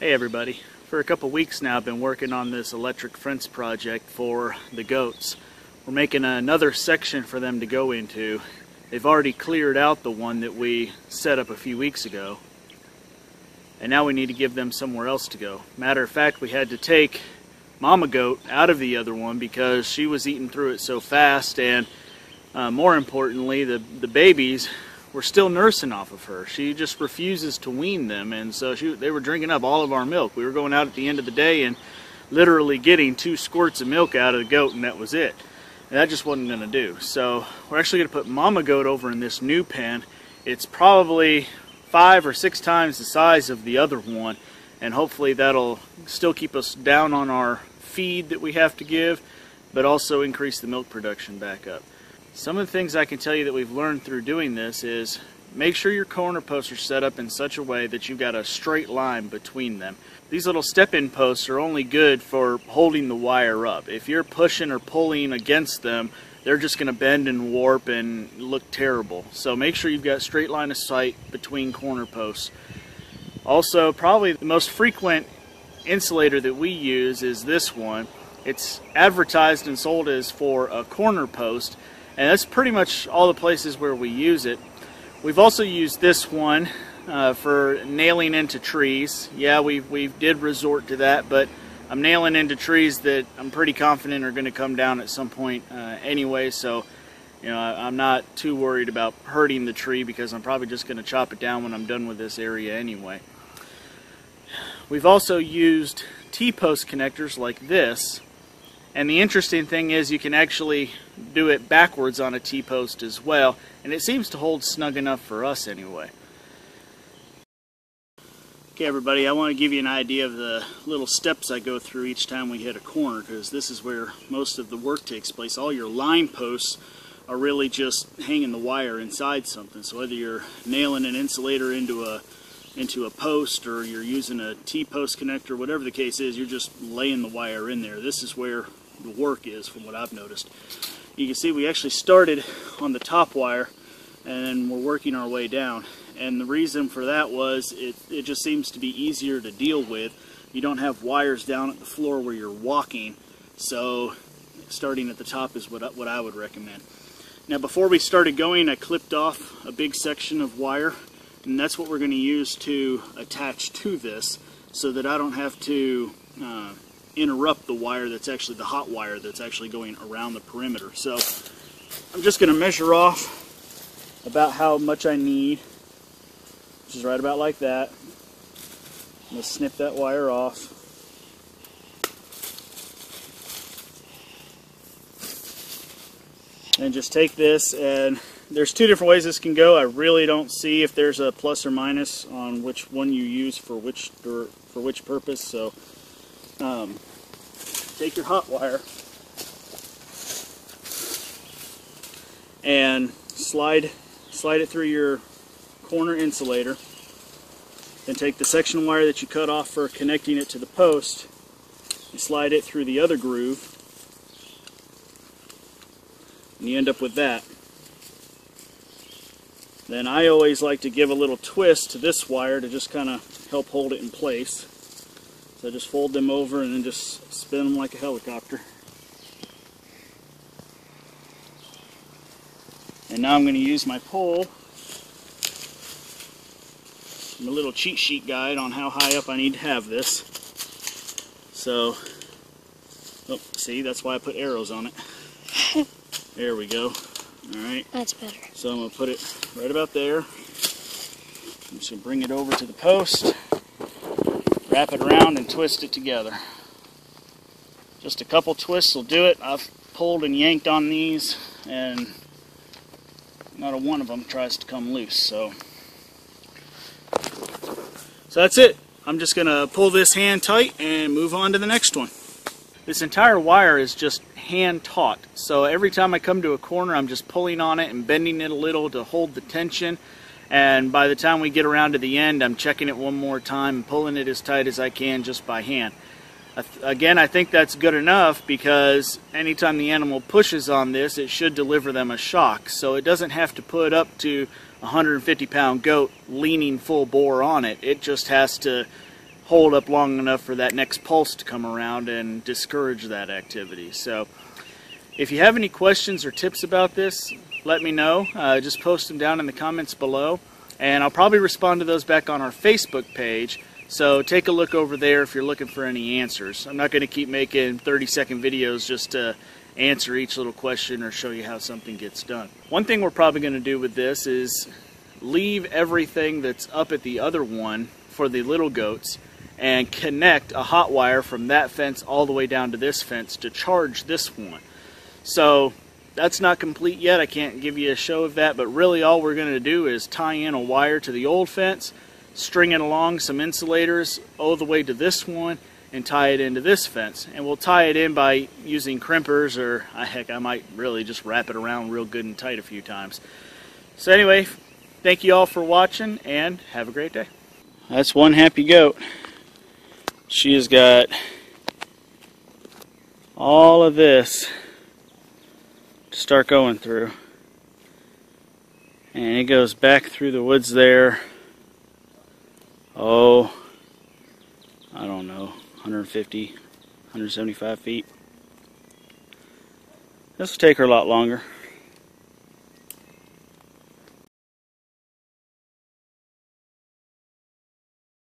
Hey everybody, for a couple weeks now I've been working on this electric fence project for the goats. We're making another section for them to go into. They've already cleared out the one that we set up a few weeks ago, and now we need to give them somewhere else to go. Matter of fact, we had to take Mama Goat out of the other one because she was eating through it so fast, and more importantly, the babies were still nursing off of her. She just refuses to wean them, and so they were drinking up all of our milk. We were going out at the end of the day and literally getting 2 squirts of milk out of the goat, and that was it. And that just wasn't going to do. So we're actually going to put Mama Goat over in this new pen. It's probably 5 or 6 times the size of the other one, and hopefully that'll still keep us down on our feed that we have to give, but also increase the milk production back up. Some of the things I can tell you that we've learned through doing this is make sure your corner posts are set up in such a way that you've got a straight line between them. These little step-in posts are only good for holding the wire up. If you're pushing or pulling against them, they're just going to bend and warp and look terrible. So make sure you've got straight line of sight between corner posts. Also, probably the most frequent insulator that we use is this one. It's advertised and sold as for a corner post, and that's pretty much all the places where we use it. We've also used this one for nailing into trees. Yeah, we did resort to that, but I'm nailing into trees that I'm pretty confident are going to come down at some point anyway, so I'm not too worried about hurting the tree because I'm probably just going to chop it down when I'm done with this area anyway. We've also used T-post connectors like this, and the interesting thing is you can actually do it backwards on a T-post as well, and it seems to hold snug enough for us anyway. Okay everybody, I want to give you an idea of the little steps I go through each time we hit a corner, because this is where most of the work takes place. All your line posts are really just hanging the wire inside something, so whether you're nailing an insulator into a post or you're using a T-post connector, whatever the case is, you're just laying the wire in there. This is where the work is, from what I've noticed. You can see we actually started on the top wire and then we're working our way down, and the reason for that was it just seems to be easier to deal with. You don't have wires down at the floor where you're walking, so starting at the top is what I would recommend. Now before we started going, I clipped off a big section of wire, and that's what we're going to use to attach to this so that I don't have to interrupt the wire that's actually the hot wire that's actually going around the perimeter. So I'm just going to measure off about how much I need, which is right about like that. I'm going to snip that wire off. And just take this, and there's 2 different ways this can go. I really don't see if there's a plus or minus on which one you use for which purpose. So take your hot wire and slide it through your corner insulator. Then take the section wire that you cut off for connecting it to the post and slide it through the other groove, and you end up with that. Then I always like to give a little twist to this wire to just kind of help hold it in place. So I just fold them over and then just spin them like a helicopter. And now I'm going to use my pole, my little cheat sheet guide on how high up I need to have this. So, oh, see, that's why I put arrows on it. There we go. Alright. That's better. So I'm going to put it right about there. I'm just going to bring it over to the post, wrap it around, and twist it together. Just a couple twists will do it. I've pulled and yanked on these, and not a one of them tries to come loose. So that's it. I'm just going to pull this hand tight and move on to the next one. This entire wire is just hand taut, so every time I come to a corner I'm just pulling on it and bending it a little to hold the tension, and by the time we get around to the end I'm checking it one more time and pulling it as tight as I can just by hand. Again, I think that's good enough because anytime the animal pushes on this it should deliver them a shock, so it doesn't have to put up to a 150-pound goat leaning full bore on it. It just has to hold up long enough for that next pulse to come around and discourage that activity. So if you have any questions or tips about this, let me know. Just post them down in the comments below, and I'll probably respond to those back on our Facebook page. So take a look over there if you're looking for any answers. I'm not going to keep making 30-second videos just to answer each little question or show you how something gets done. One thing we're probably going to do with this is leave everything that's up at the other one for the little goats and connect a hot wire from that fence all the way down to this fence to charge this one. So that's not complete yet. I can't give you a show of that, but really all we're going to do is tie in a wire to the old fence, string it along some insulators all the way to this one, and tie it into this fence. And we'll tie it in by using crimpers, or heck, I might really just wrap it around real good and tight a few times. So anyway, thank you all for watching, and have a great day. That's one happy goat. She has got all of this to start going through. And it goes back through the woods there. Oh, I don't know, 150, 175 feet. This will take her a lot longer.